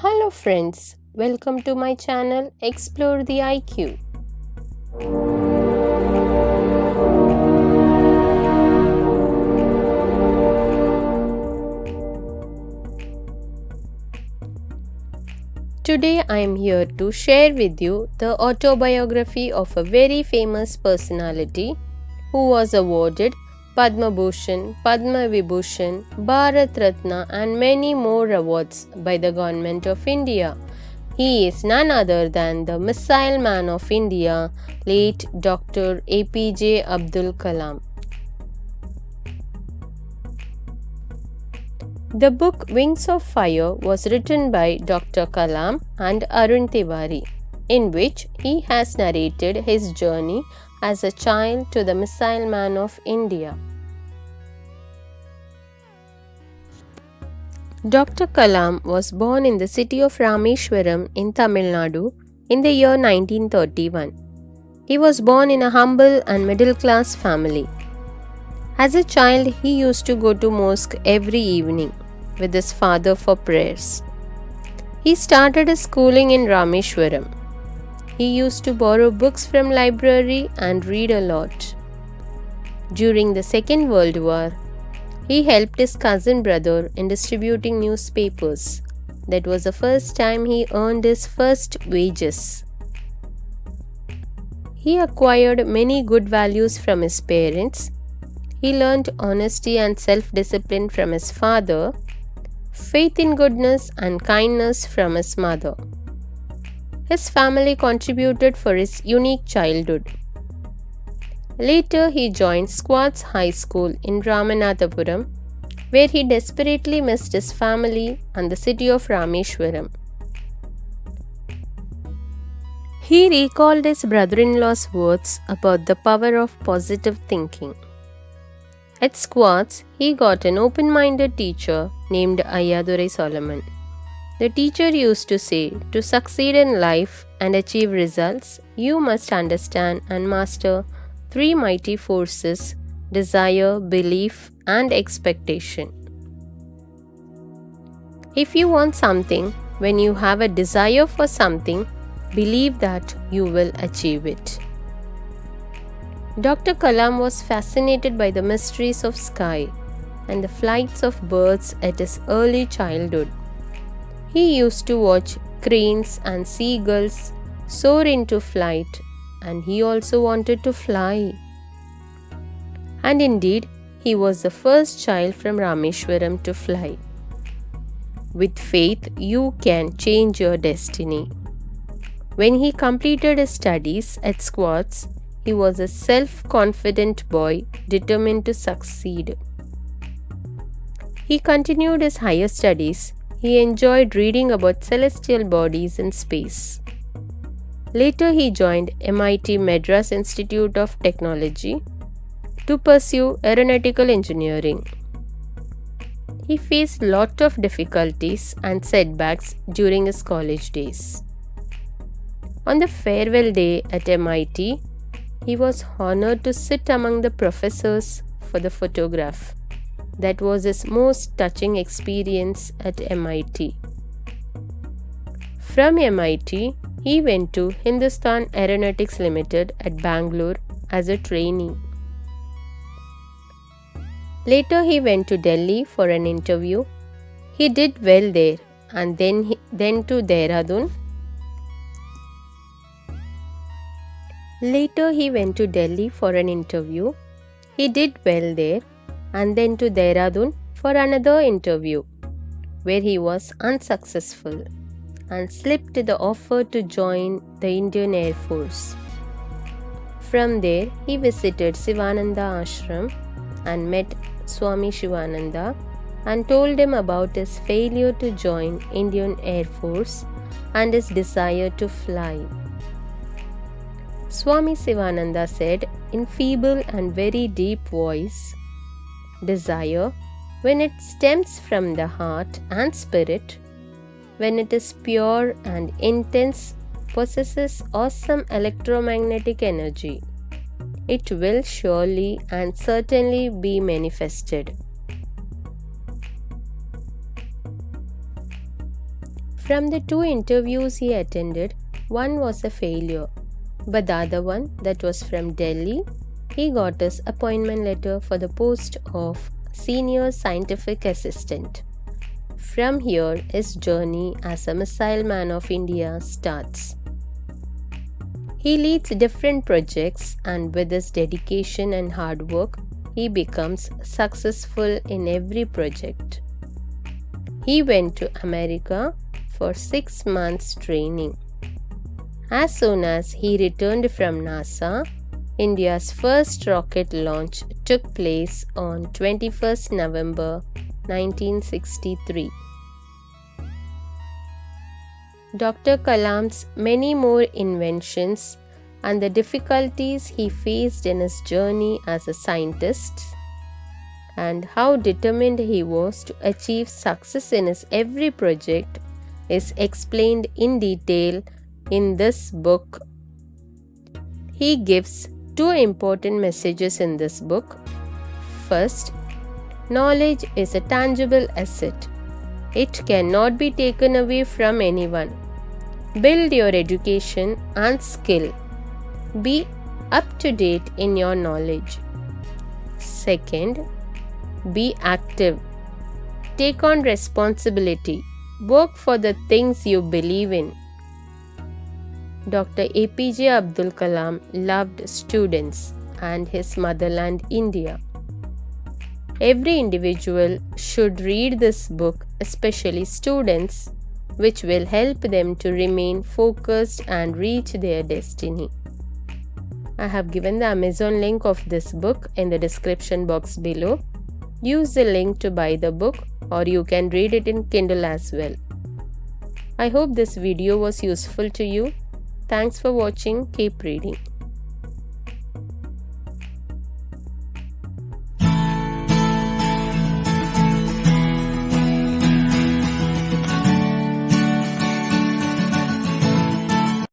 Hello friends, welcome to my channel Explore the IQ. Today I am here to share with you the autobiography of a very famous personality who was awarded Padma Bhushan, Padma Vibhushan, Bharat Ratna and many more awards by the Government of India. He is none other than the Missile Man of India, late Dr. APJ Abdul Kalam. The book Wings of Fire was written by Dr. Kalam and Arun Tiwari, in which he has narrated his journey as a child to the Missile Man of India. Dr. Kalam was born in the city of Rameshwaram in Tamil Nadu in the year 1931. He was born in a humble and middle-class family. As a child, he used to go to mosque every evening with his father for prayers. He started his schooling in Rameshwaram. He used to borrow books from library and read a lot. During the Second World War, he helped his cousin brother in distributing newspapers. That was the first time he earned his first wages. He acquired many good values from his parents. He learned honesty and self-discipline from his father, faith in goodness and kindness from his mother. His family contributed for his unique childhood. Later, he joined Squats High School in Ramanathapuram, where he desperately missed his family and the city of Rameshwaram. He recalled his brother-in-law's words about the power of positive thinking. At Squats, he got an open-minded teacher named Ayadurai Solomon. The teacher used to say, to succeed in life and achieve results, you must understand and master three mighty forces: desire, belief, and expectation. If you want something, when you have a desire for something, believe that you will achieve it. Dr. Kalam was fascinated by the mysteries of sky and the flights of birds at his early childhood. He used to watch cranes and seagulls soar into flight, and he also wanted to fly. And indeed, he was the first child from Rameshwaram to fly. With faith, you can change your destiny. When he completed his studies at Squats, he was a self-confident boy determined to succeed. He continued his higher studies. He enjoyed reading about celestial bodies in space. Later, he joined MIT Madras Institute of Technology to pursue aeronautical engineering. He faced lot of difficulties and setbacks during his college days. On the farewell day at MIT, he was honored to sit among the professors for the photograph. That was his most touching experience at MIT. From MIT, he went to Hindustan Aeronautics Limited at Bangalore as a trainee. Later, he went to Delhi for an interview. He did well there, and then to Dehradun. Later, he went to Delhi for an interview. He did well there, and then to Dehradun for another interview, where he was unsuccessful and slipped the offer to join the Indian Air Force. From there, he visited Sivananda Ashram and met Swami Shivananda and told him about his failure to join Indian Air Force and his desire to fly. Swami Sivananda said in feeble and very deep voice, "Desire, when it stems from the heart and spirit, when it is pure and intense, possesses awesome electromagnetic energy. It will surely and certainly be manifested." From the 2 interviews he attended, one was a failure, but the other one, that was from Delhi, he got his appointment letter for the post of Senior Scientific Assistant. From here, his journey as a Missile Man of India starts. He leads different projects, and with his dedication and hard work, he becomes successful in every project. He went to America for 6 months training. As soon as he returned from NASA, India's first rocket launch took place on 21st November 1963. Dr. Kalam's many more inventions and the difficulties he faced in his journey as a scientist, and how determined he was to achieve success in his every project, is explained in detail in this book. He gives 2 important messages in this book. First, knowledge is a tangible asset. It cannot be taken away from anyone. Build your education and skill. Be up to date in your knowledge. Second, be active. Take on responsibility. Work for the things you believe in. Dr. APJ Abdul Kalam loved students and his motherland India. Every individual should read this book, especially students, which will help them to remain focused and reach their destiny. I have given the Amazon link of this book in the description box below. Use the link to buy the book, or you can read it in Kindle as well. I hope this video was useful to you. Thanks for watching. Keep reading.